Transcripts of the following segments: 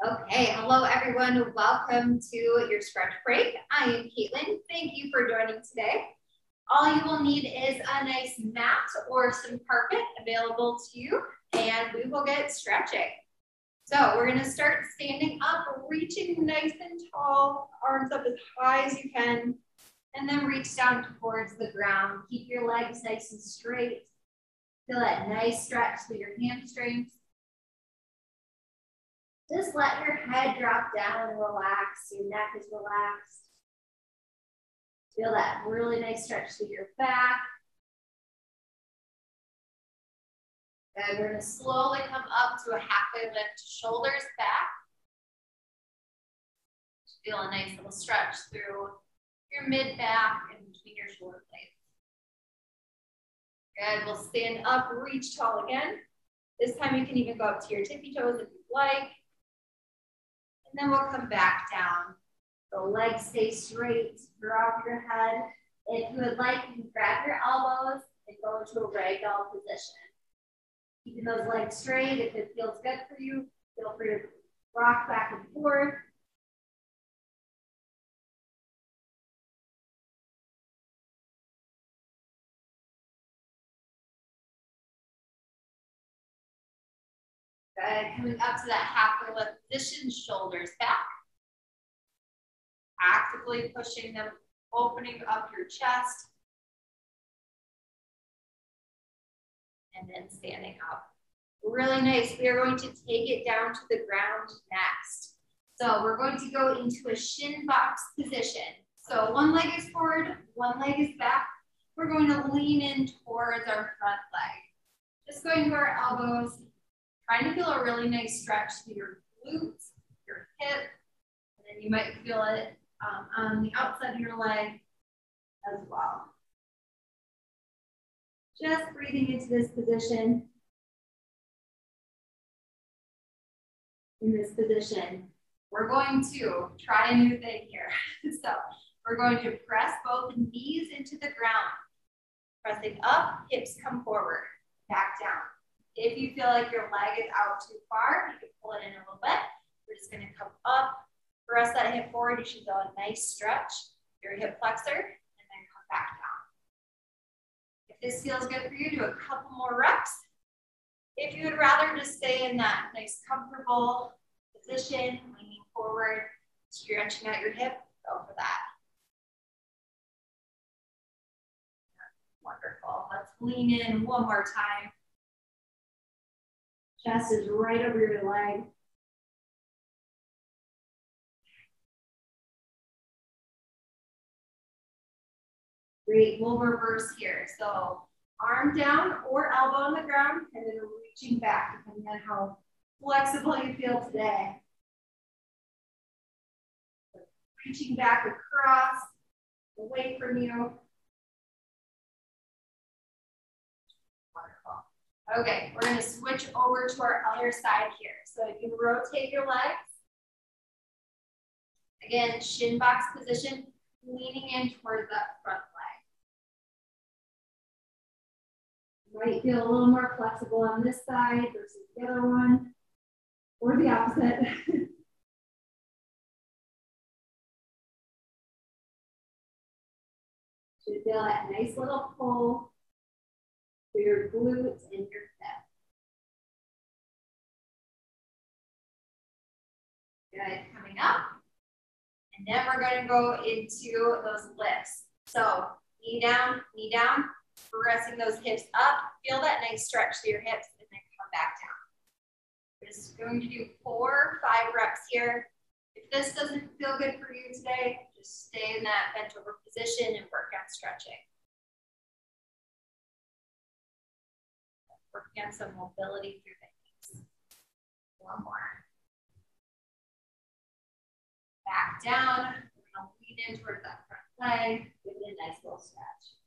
Okay, hello everyone. Welcome to your stretch break. I am Katelyn. Thank you for joining today. All you will need is a nice mat or some carpet available to you, and we will get stretching. So we're going to start standing up, reaching nice and tall, arms up as high as you can, and then reach down towards the ground. Keep your legs nice and straight. Feel that nice stretch through your hamstrings. Just let your head drop down and relax. Your neck is relaxed. Feel that really nice stretch through your back. And we're going to slowly come up to a halfway lift, shoulders back. Feel a nice little stretch through your mid-back and between your shoulder blades. Good. We'll stand up, reach tall again. This time you can even go up to your tippy toes if you'd like. And then we'll come back down. The legs stay straight, drop your head. If you would like, you can grab your elbows and go into a ragdoll position. Keeping those legs straight. If it feels good for you, feel free to rock back and forth. Good. Coming up to that halfway lift position, shoulders back. Actively pushing them, opening up your chest. And then standing up. Really nice. We are going to take it down to the ground next. So we're going to go into a shin box position. So one leg is forward, one leg is back. We're going to lean in towards our front leg. Just going to our elbows, trying to feel a really nice stretch through your glutes, your hip, and then you might feel it on the outside of your leg as well. Just breathing into this position. In this position, we're going to try a new thing here. So we're going to press both knees into the ground. Pressing up, hips come forward, back down. If you feel like your leg is out too far, you can pull it in a little bit. We're just going to come up, press that hip forward. You should feel a nice stretch, your hip flexor, and then come back down. If this feels good for you, do a couple more reps. If you would rather just stay in that nice comfortable position, leaning forward, stretching out your hip, go for that. Wonderful. Let's lean in one more time. Chest is right over your leg. Great. We'll reverse here. So arm down or elbow on the ground, and then reaching back, depending on how flexible you feel today. Reaching back across, away from you. Wonderful. Okay, we're going to switch over to our other side here. So you can rotate your legs. Again, shin box position, leaning in towards that front leg. Might feel a little more flexible on this side versus the other one, or the opposite. Should feel that nice little pull through your glutes and your hip. Good, coming up. And then we're going to go into those lifts. So knee down, pressing those hips up. Feel that nice stretch through your hips and then come back down. We're just going to do 4 or 5 reps here. If this doesn't feel good for you today, just stay in that bent over position and work on stretching. Working on some mobility through the knees. One more. Back down. We're going to lean in towards that front leg. Give it a nice little stretch.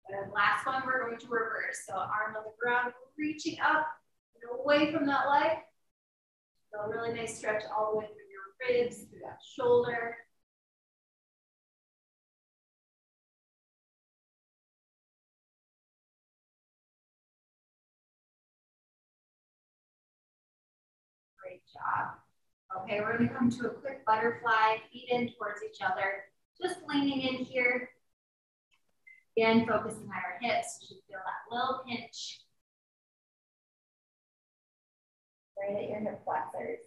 And last one, we're going to reverse. So arm on the ground, reaching up and away from that leg. So a really nice stretch all the way through your ribs, through that shoulder. job. Okay, we're gonna come to a quick butterfly, feet in towards each other, just leaning in here. Again, focusing on our hips. You should feel that little pinch right at your hip flexors.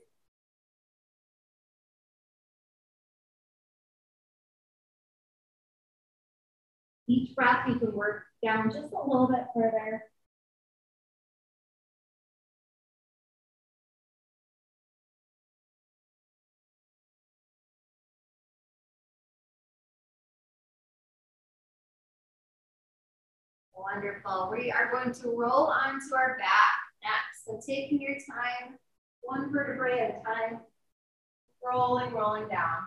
Each breath, you can work down just a little bit further. Wonderful. We are going to roll onto our back next. So taking your time, one vertebrae at a time, rolling, rolling down.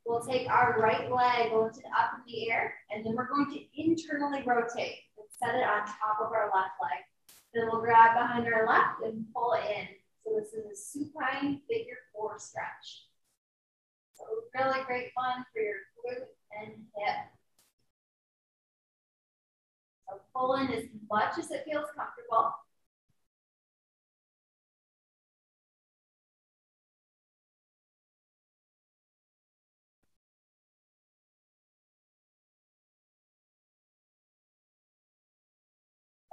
We'll take our right leg, go up in the air, and then we're going to internally rotate and set it on top of our left leg. Then we'll grab behind our left and pull it in. So this is a supine figure 4 stretch. So really great fun for your glute and hip. So pull in as much as it feels comfortable.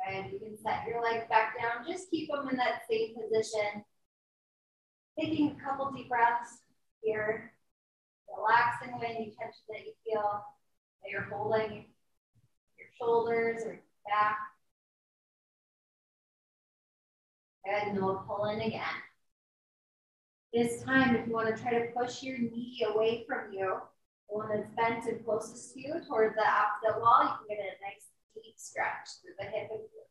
And you can set your legs back down. Just keep them in that same position. Taking a couple deep breaths here. Relaxing away any tension that you feel that you're holding your shoulders or your back. Good, and then we'll pull in again. This time, if you want to try to push your knee away from you, the one that's bent and closest to you towards the opposite wall, you can get a nice deep stretch through the hip and glute.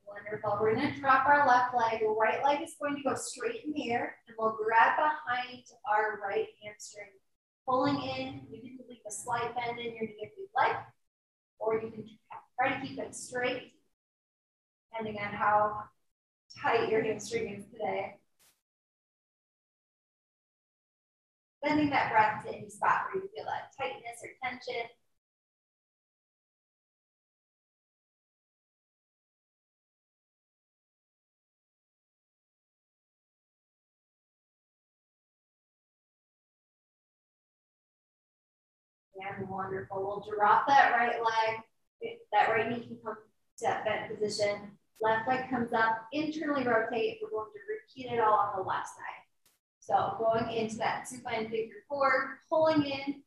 Wonderful. We're going to drop our left leg. Right leg is going to go straight in the air, and we'll grab behind our right hamstring. Pulling in, you can leave a slight bend in your knee if you'd like, or you can try to keep it straight, depending on how tight your hamstring is today. Sending that breath to any spot where you feel that tightness or tension. And wonderful. We'll drop that right leg. That right knee can come to that bent position. Left leg comes up, internally rotate. We're going to repeat it all on the left side. So going into that supine figure 4, pulling in.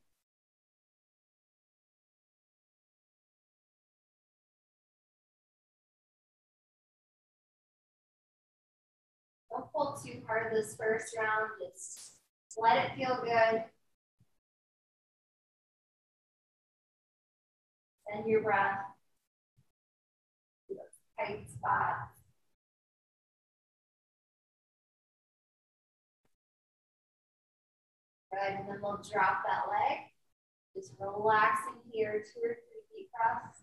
Don't pull too hard this first round. Just let it feel good. Send your breath to those tight spots. Good, and then we'll drop that leg. Just relaxing here, 2 or 3 deep breaths.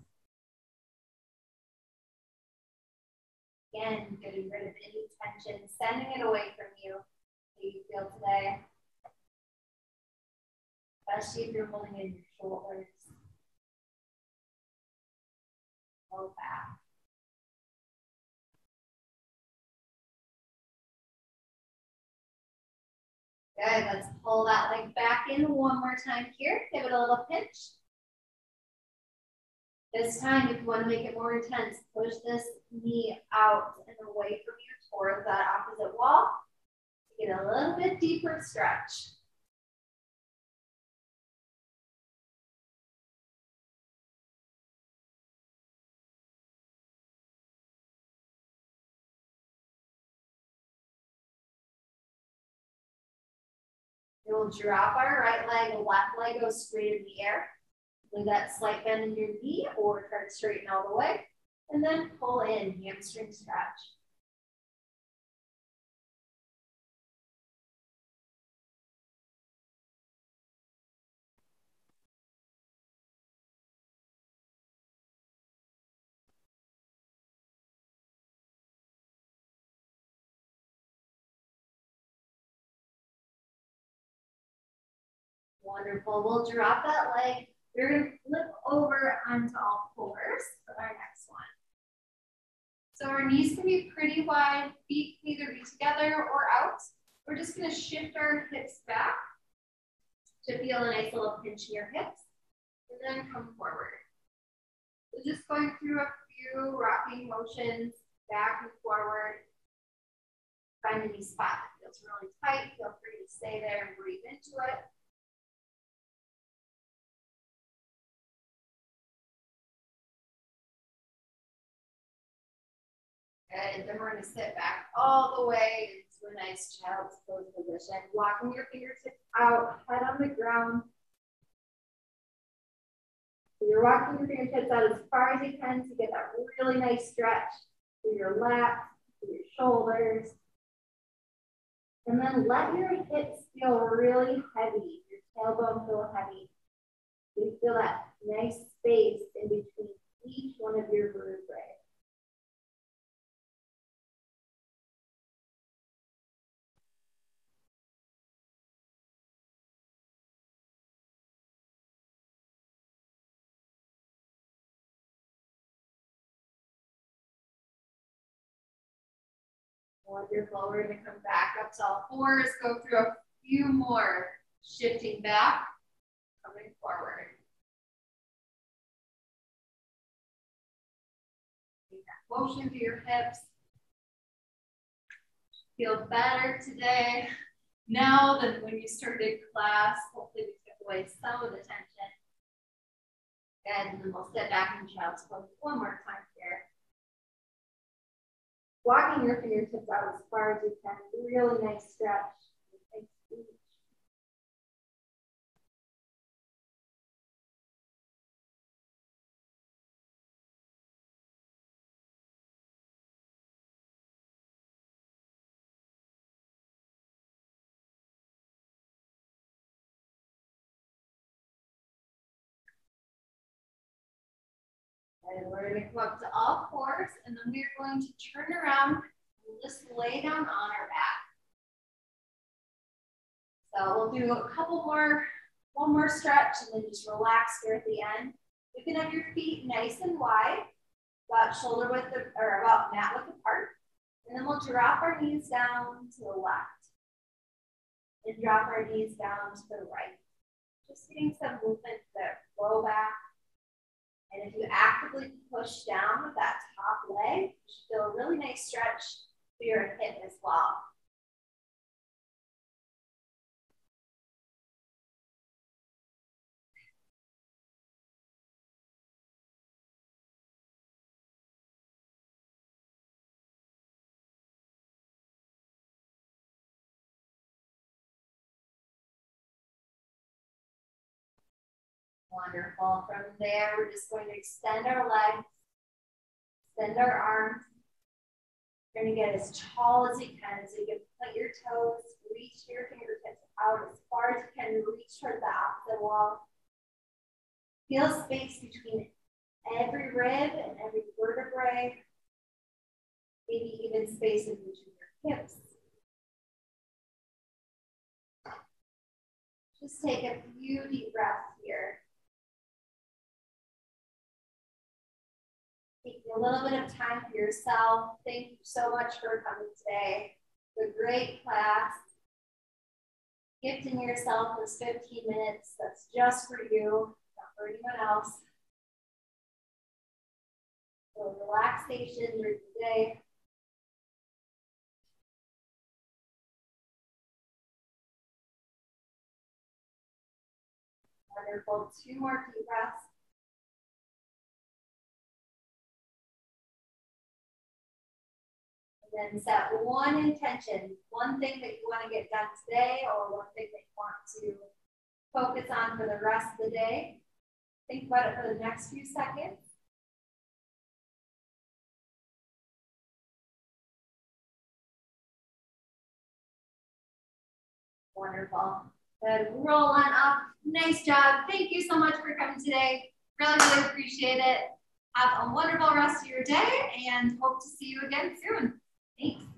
Again, getting rid of any tension, sending it away from you that you feel today. Especially if you're holding in your shoulders. Go back. Good, let's pull that leg back in one more time here. Give it a little pinch. This time, if you want to make it more intense, push this knee out and away from you towards that opposite wall. Get a little bit deeper stretch. We'll drop our right leg, left leg goes straight in the air. Leave that slight bend in your knee or try to straighten all the way. And then pull in, hamstring stretch. Wonderful. We'll drop that leg. We're going to flip over onto all fours for our next one. So our knees can be pretty wide. Feet can either be together or out. We're just going to shift our hips back to feel a nice little pinch in your hips. And then come forward. So just going through a few rocking motions, back and forward. Find any spot that feels really tight. Feel free to stay there and breathe into it. Good. Then we're going to sit back all the way into a nice child's pose position. Walking your fingertips out, head on the ground. So you're walking your fingertips out as far as you can to get that really nice stretch through your lats, through your shoulders. And then let your hips feel really heavy, your tailbone feel heavy. You feel that nice space in between each one of your vertebrae. Wonderful. We're going to come back up to all fours, go through a few more. Shifting back, coming forward. Take that motion through your hips. Feel better today now than when you started class. Hopefully we took away some of the tension. Good, and then we'll sit back in child's pose one more time here. Walking your fingertips out as far as you can. Really nice stretch. Nice stretch. And we're going to come up to all fours, and then we're going to turn around and just lay down on our back. So we'll do a couple more, one more stretch, and then just relax here at the end. You can have your feet nice and wide, about shoulder width or about mat width apart. And then we'll drop our knees down to the left and drop our knees down to the right. Just getting some movement to that low back. And if you actively push down with that top leg, you should feel a really nice stretch through your hip as well. Wonderful. From there, we're just going to extend our legs, extend our arms. You're going to get as tall as you can, so you can plant your toes, reach your fingertips out as far as you can, reach toward the opposite wall. Feel space between every rib and every vertebrae, maybe even space in between your hips. Just take a few deep breaths here. Taking a little bit of time for yourself. Thank you so much for coming today. It's a great class. Gifting yourself this 15 minutes. That's just for you, not for anyone else. So relaxation during the day. Wonderful. 2 more deep breaths. And then set one intention, one thing that you want to get done today or one thing that you want to focus on for the rest of the day. Think about it for the next few seconds. Wonderful. Good. Roll on up. Nice job. Thank you so much for coming today. Really, really appreciate it. Have a wonderful rest of your day and hope to see you again soon. Thanks.